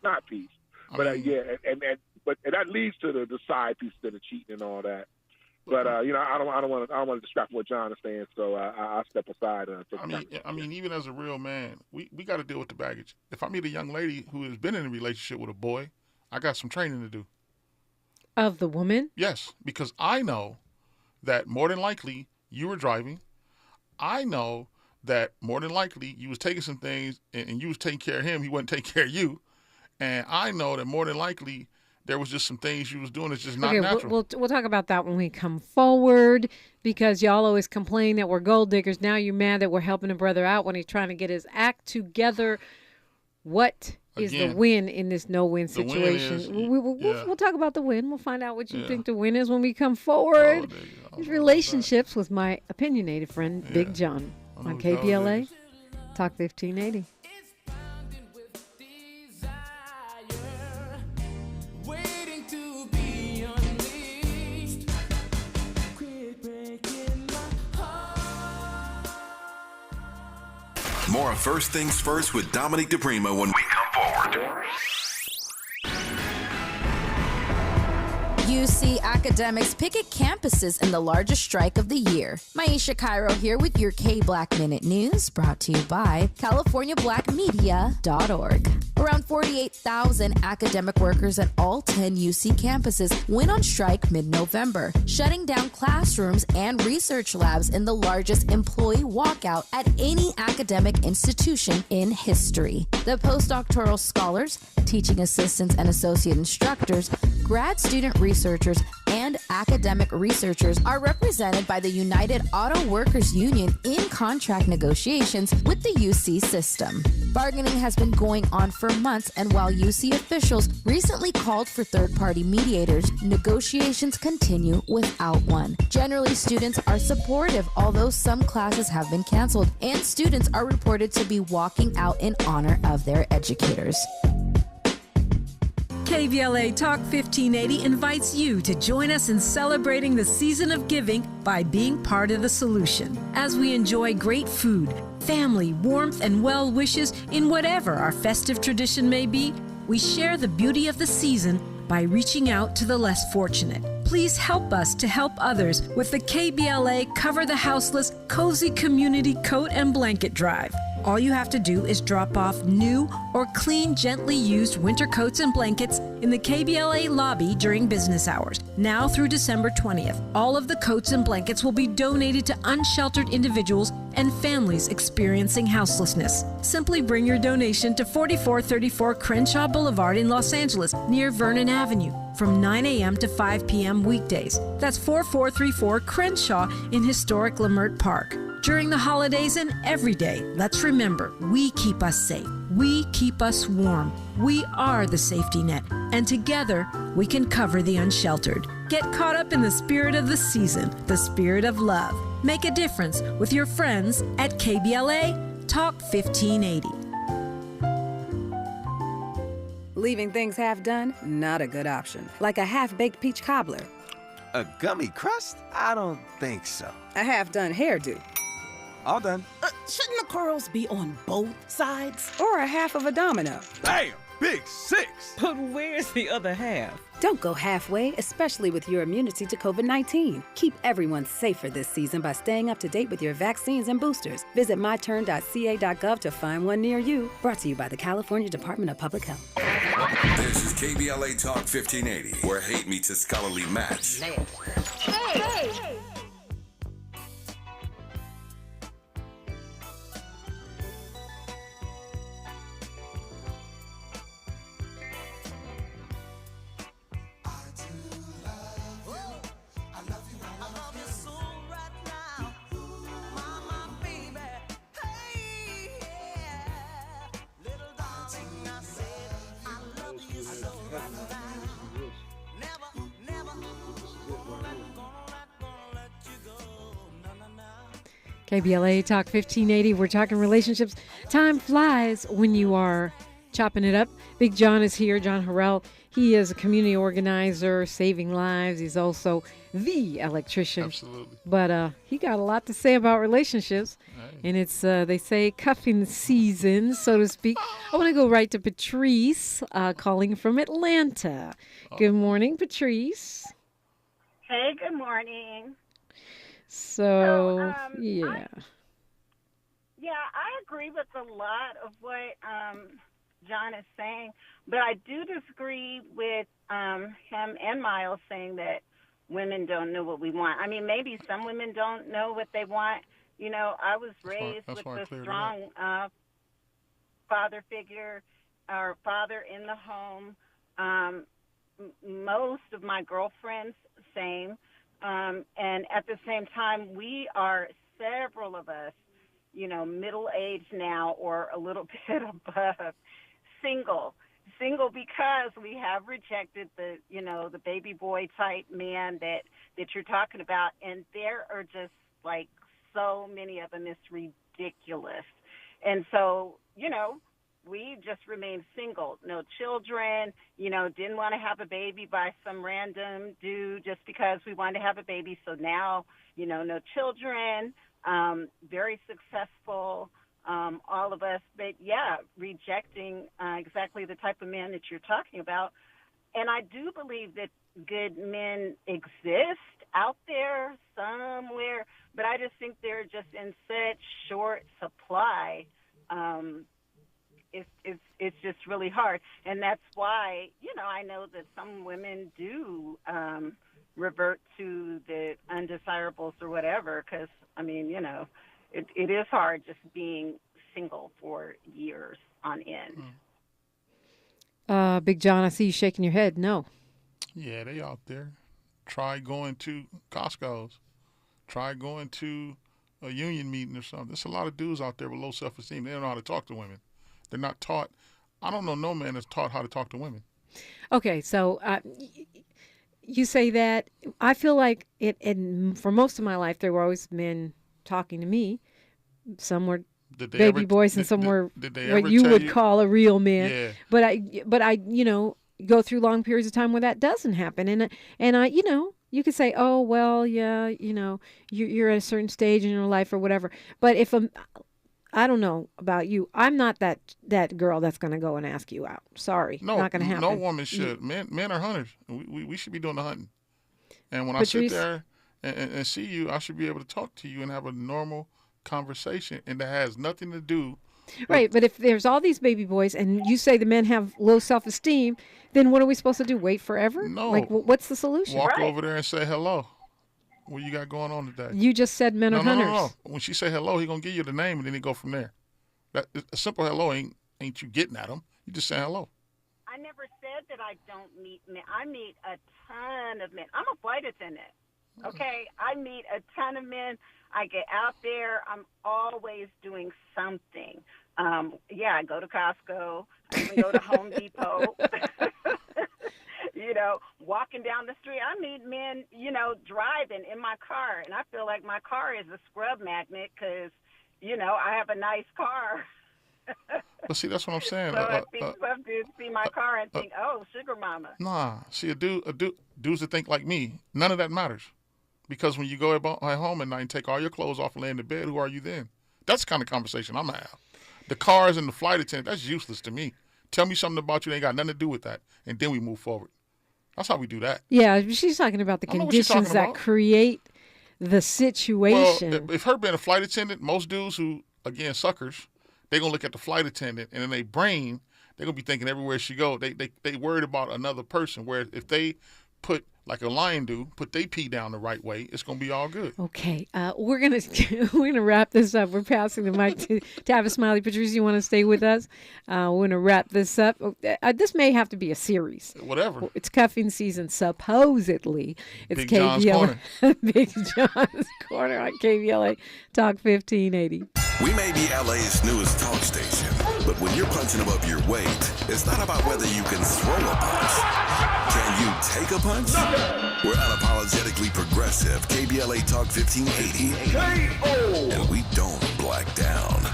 D: not peace. But but that leads to the side piece of the cheating and all that. But I don't want to distract what John is saying, so I'll step aside.
G: I mean, even as a real man, we got to deal with the baggage. If I meet a young lady who has been in a relationship with a boy, I got some training to do.
F: Of the woman?
G: Yes, because I know that more than likely you were driving. I know that more than likely you was taking some things and you was taking care of him. He wasn't taking care of you. And I know that more than likely there was just some things you was doing that's just not natural.
F: We'll talk about that when we come forward, because y'all always complain that we're gold diggers. Now you're mad that we're helping a brother out when he's trying to get his act together. What is the win in this no-win situation? We'll talk about the win. We'll find out what you think the win is when we come forward. These relationships with my opinionated friend, Big John, on KBLA, Talk 1580.
A: More First Things First with Dominique DiPrima when we come forward.
I: UC academics picket campuses in the largest strike of the year. Maisha Cairo here with your K-Black Minute News, brought to you by CaliforniaBlackMedia.org. Around 48,000 academic workers at all 10 UC campuses went on strike mid-November, shutting down classrooms and research labs in the largest employee walkout at any academic institution in history. The postdoctoral scholars, teaching assistants and associate instructors, grad student researchers, and academic researchers are represented by the United Auto Workers Union in contract negotiations with the UC system. Bargaining has been going on for months, and while UC officials recently called for third-party mediators, negotiations continue without one. Generally, students are supportive, although some classes have been canceled, and students are reported to be walking out in honor of their educators.
J: KBLA Talk 1580 invites you to join us in celebrating the season of giving by being part of the solution. As we enjoy great food, family, warmth, and well wishes in whatever our festive tradition may be, we share the beauty of the season by reaching out to the less fortunate. Please help us to help others with the KBLA Cover the Houseless Cozy Community Coat and Blanket Drive. All you have to do is drop off new or clean, gently used winter coats and blankets in the KBLA lobby during business hours, now through December 20th. All of the coats and blankets will be donated to unsheltered individuals and families experiencing houselessness. Simply bring your donation to 4434 Crenshaw Boulevard in Los Angeles, near Vernon Avenue, from 9 a.m. to 5 p.m. weekdays. That's 4434 Crenshaw in historic Leimert Park. During the holidays and every day, let's remember, we keep us safe. We keep us warm. We are the safety net, and together we can cover the unsheltered. Get caught up in the spirit of the season, the spirit of love. Make a difference with your friends at KBLA Talk 1580.
K: Leaving things half done? Not a good option. Like a half-baked peach cobbler.
M: A gummy crust? I don't think so.
K: A half-done hairdo.
M: All done.
N: Shouldn't the curls be on both sides?
K: Or a half of a domino.
M: Bam! Big six!
N: But where's the other half?
K: Don't go halfway, especially with your immunity to COVID-19. Keep everyone safer this season by staying up to date with your vaccines and boosters. Visit myturn.ca.gov to find one near you. Brought to you by the California Department of Public Health.
A: This is KBLA Talk 1580, where hate meets a scholarly match.
E: Hey!
F: KBLA Talk 1580. We're talking relationships. Time flies when you are chopping it up. Big John is here, John Harriel. He is a community organizer, saving lives. He's also the electrician.
G: Absolutely.
F: But he got a lot to say about relationships. Hey. And it's, they say, cuffing season, so to speak. I want to go right to Patrice, calling from Atlanta. Good morning, Patrice.
O: Hey, good morning.
F: So yeah.
O: I agree with a lot of what John is saying, but I do disagree with him and Miles saying that women don't know what we want. I mean, maybe some women don't know what they want. You know, I was raised with a strong father figure or father in the home. Most of my girlfriends, same. And at the same time, we are, several of us, you know, middle-aged now or a little bit above, single because we have rejected the, you know, the baby boy type man that you're talking about. And there are just like so many of them, it's ridiculous. And so, you know, we just remained single, no children, you know, didn't want to have a baby by some random dude just because we wanted to have a baby. So now, you know, no children, very successful, all of us, but yeah, rejecting exactly the type of man that you're talking about. And I do believe that good men exist out there somewhere, but I just think they're just in such short supply. It's just really hard. And that's why, you know, I know that some women do revert to the undesirables or whatever, because, I mean, you know, it is hard just being single for years on end.
F: Big John, I see you shaking your head. No.
G: Yeah, they out there. Try going to Costco's. Try going to a union meeting or something. There's a lot of dudes out there with low self-esteem. They don't know how to talk to women. They're not taught. I don't know no man that's taught how to talk to women. Okay,
F: so you say that. I feel like for most of my life, there were always men talking to me. Some were baby boys and some were what you would call a real man. Yeah. But I, you know, go through long periods of time where that doesn't happen. And I, you know, you could say, oh, well, yeah, you know, you're at a certain stage in your life or whatever. But if I don't know about you, I'm not that girl that's going to go and ask you out. Sorry, not going to happen.
G: No woman should. Men are hunters. We should be doing the hunting. And when Patrice, I sit there and see you, I should be able to talk to you and have a normal conversation, and that has nothing to do.
F: Right, but if there's all these baby boys and you say the men have low self-esteem, then what are we supposed to do? Wait forever?
G: No.
F: Like, what's the solution?
G: Walk over there and say hello. What you got going on today?
F: You just said men are hunters.
G: No. When she say hello, he gonna give you the name and then he go from there. That a simple hello ain't you getting at him. You just say hello.
O: I never said that I don't meet men. I meet a ton of men. I'm a flight attendant. Okay, I meet a ton of men. I get out there. I'm always doing something. I go to Costco. I even go to Home Depot. You walking down the street. I meet men, driving in my car, and I feel like my car is a scrub magnet because, I have a nice car.
G: But see, that's what I'm saying.
O: So I think some dudes see my car and think, oh, sugar mama.
G: Nah, see, dudes that think like me, none of that matters. Because when you go at home at night and take all your clothes off and lay in the bed, who are you then? That's the kind of conversation I'm going to have. The cars and the flight attendant, that's useless to me. Tell me something about you that ain't got nothing to do with that, and then we move forward. That's how we do that.
F: Yeah, she's talking about the conditions that create the situation.
G: Well, if her being a flight attendant, most dudes who, again, suckers, they're going to look at the flight attendant, and in their brain, they're going to be thinking everywhere she go, they worried about another person, where if they put, like a lion do, put their pee down the right way, it's going to be all good.
F: Okay, we're gonna wrap this up. We're passing the mic to Tavis Smiley. Patrice, you want to stay with us? We're gonna wrap this up. This may have to be a series.
G: Whatever.
F: It's cuffing season, supposedly. It's
G: Big John's Corner.
F: Big John's Corner on KBLA Talk 1580.
A: We may be LA's newest talk station, but when you're punching above your weight, it's not about whether you can throw a punch. Can you take a punch? We're unapologetically progressive. KBLA Talk 1580. And we don't black down.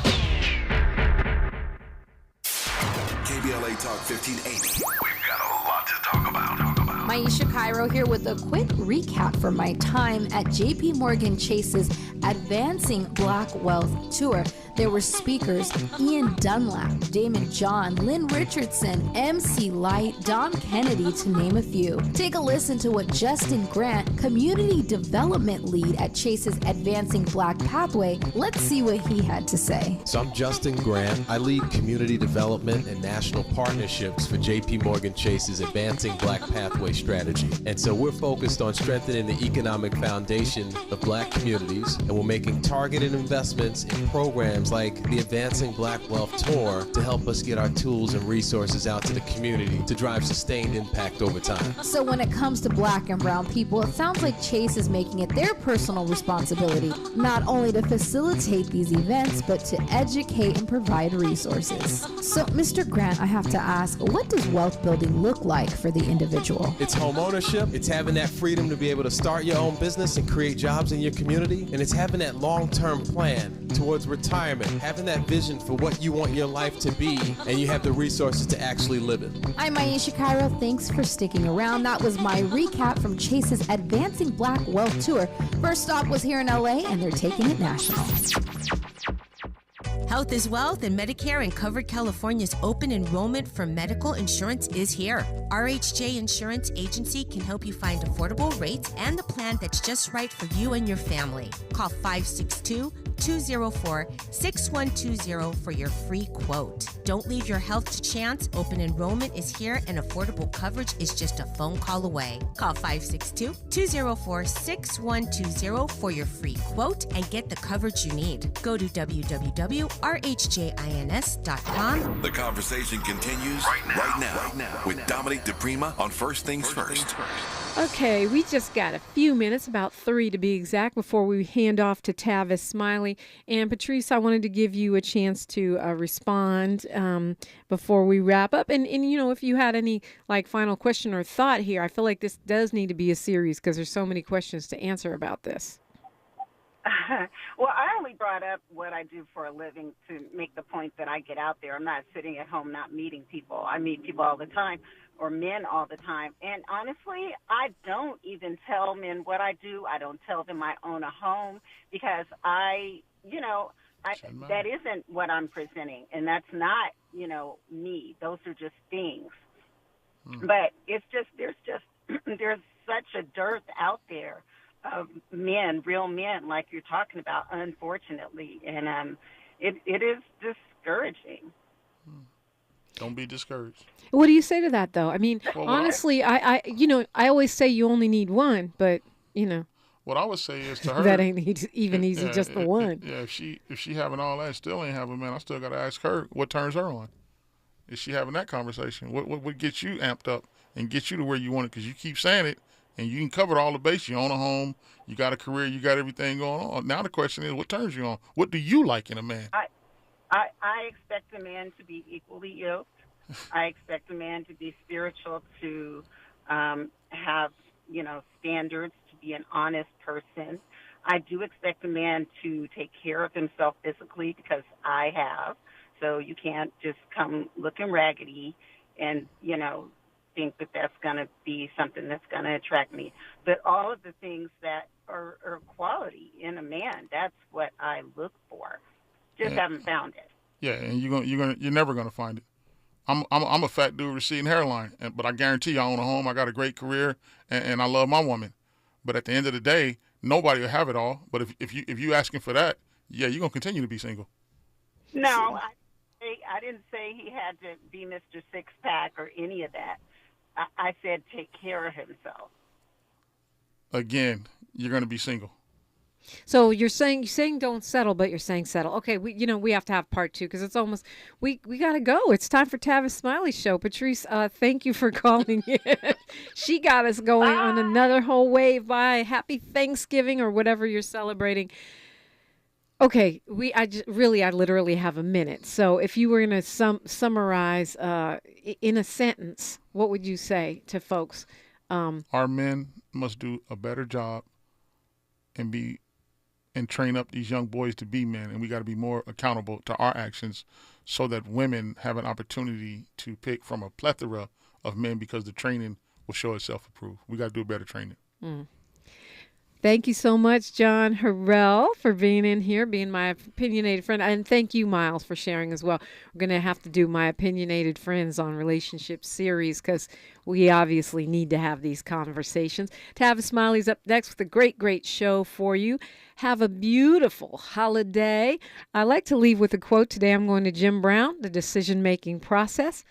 A: KBLA Talk 1580. We've got a lot to talk about.
I: Maisha Cairo here with a quick recap from my time at JP Morgan Chase's Advancing Black Wealth Tour. There were speakers Ian Dunlap, Damon John, Lynn Richardson, MC Light, Dom Kennedy, to name a few. Take a listen to what Justin Grant, Community Development Lead at Chase's Advancing Black Pathway, let's see what he had to say.
H: So I'm Justin Grant. I lead community development and national partnerships for JP Morgan Chase's Advancing Black Pathway strategy. And so we're focused on strengthening the economic foundation of black communities, and we're making targeted investments in programs like the Advancing Black Wealth Tour to help us get our tools and resources out to the community to drive sustained impact over time.
I: So when it comes to black and brown people, it sounds like Chase is making it their personal responsibility, not only to facilitate these events, but to educate and provide resources. So, Mr. Grant, I have to ask, what does wealth building look like for the individual?
H: It's home ownership, it's having that freedom to be able to start your own business and create jobs in your community, and it's having that long-term plan towards retirement, having that vision for what you want your life to be, and you have the resources to actually live it.
I: I'm Maisha Cairo. Thanks for sticking around. That was my recap from Chase's Advancing Black Wealth Tour. First stop was here in LA, and they're taking it national.
L: Health is Wealth, and Medicare and Covered California's open enrollment for medical insurance is here. RHJ Insurance Agency can help you find affordable rates and the plan that's just right for you and your family. Call 562-204-6120 for your free quote. Don't leave your health to chance. Open enrollment is here, and affordable coverage is just a phone call away. Call 562-204-6120 for your free quote and get the coverage you need. Go to www.rhjins.com.
A: The conversation continues right now with Dominique DiPrima on First Things First.
F: Okay, we just got a few minutes, about 3 to be exact, before we hand off to Tavis Smiley. And Patrice, I wanted to give you a chance to respond before we wrap up. And if you had any final question or thought here, I feel like this does need to be a series because there's so many questions to answer about this.
O: Well, I only brought up what I do for a living to make the point that I get out there. I'm not sitting at home not meeting people. I meet people all the time, or men all the time. And honestly, I don't even tell men what I do. I don't tell them I own a home because that isn't what I'm presenting. And that's not, me. Those are just things. But it's just, there's such a dearth out there of men, real men, like you're talking about, unfortunately. And it is discouraging.
G: Don't be discouraged.
F: What do you say to that, though? I mean, honestly, I always say you only need one, but,
G: What I would say is to her,
F: that ain't even easy, just the one.
G: Yeah, if she having all that, still ain't having, man, I still got to ask her what turns her on. Is she having that conversation? What would get you amped up and get you to where you want it? Because you keep saying it, and you can cover all the base. You own a home, you got a career, you got everything going on. Now the question is, what turns you on? What do you like in a man?
O: I expect a man to be equally yoked. I expect a man to be spiritual, to have, standards, to be an honest person. I do expect a man to take care of himself physically because I have. So you can't just come looking raggedy and, think that that's going to be something that's going to attract me. But all of the things that are quality in a man, that's what I look for. Just haven't found it.
G: Yeah, and you're never gonna find it. I'm a fat dude with receding hairline, but I guarantee you I own a home, I got a great career, and I love my woman. But at the end of the day, nobody will have it all. But if you asking for that, yeah, you're gonna continue to be single.
O: No, I didn't say he had to be Mr. Six Pack or any of that. I said take care of himself.
G: Again, you're gonna be single.
F: So you're saying don't settle, but you're saying settle. Okay, we have to have part 2 because it's almost we got to go. It's time for Tavis Smiley's show. Patrice, thank you for calling in. She got us going on another whole wave. Bye. Happy Thanksgiving or whatever you're celebrating. Okay, I literally have a minute. So if you were going to summarize in a sentence, what would you say to folks?
G: Our men must do a better job and train up these young boys to be men, and we got to be more accountable to our actions so that women have an opportunity to pick from a plethora of men because the training will show itself approved. We got to do better training.
F: Thank you so much, John Harriel, for being in here, being my opinionated friend. And thank you, Miles, for sharing as well. We're going to have to do my opinionated friends on relationship series because we obviously need to have these conversations. Tavis Smiley's up next with a great, great show for you. Have a beautiful holiday. I like to leave with a quote. Today I'm going to Jim Brown, the decision-making process.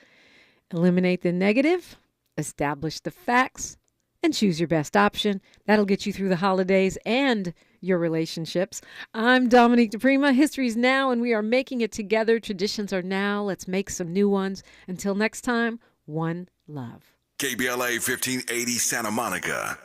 F: Eliminate the negative, establish the facts, and choose your best option. That'll get you through the holidays and your relationships. I'm Dominique DiPrima. History's now, and we are making it together. Traditions are now. Let's make some new ones. Until next time, one love.
A: KBLA 1580 Santa Monica.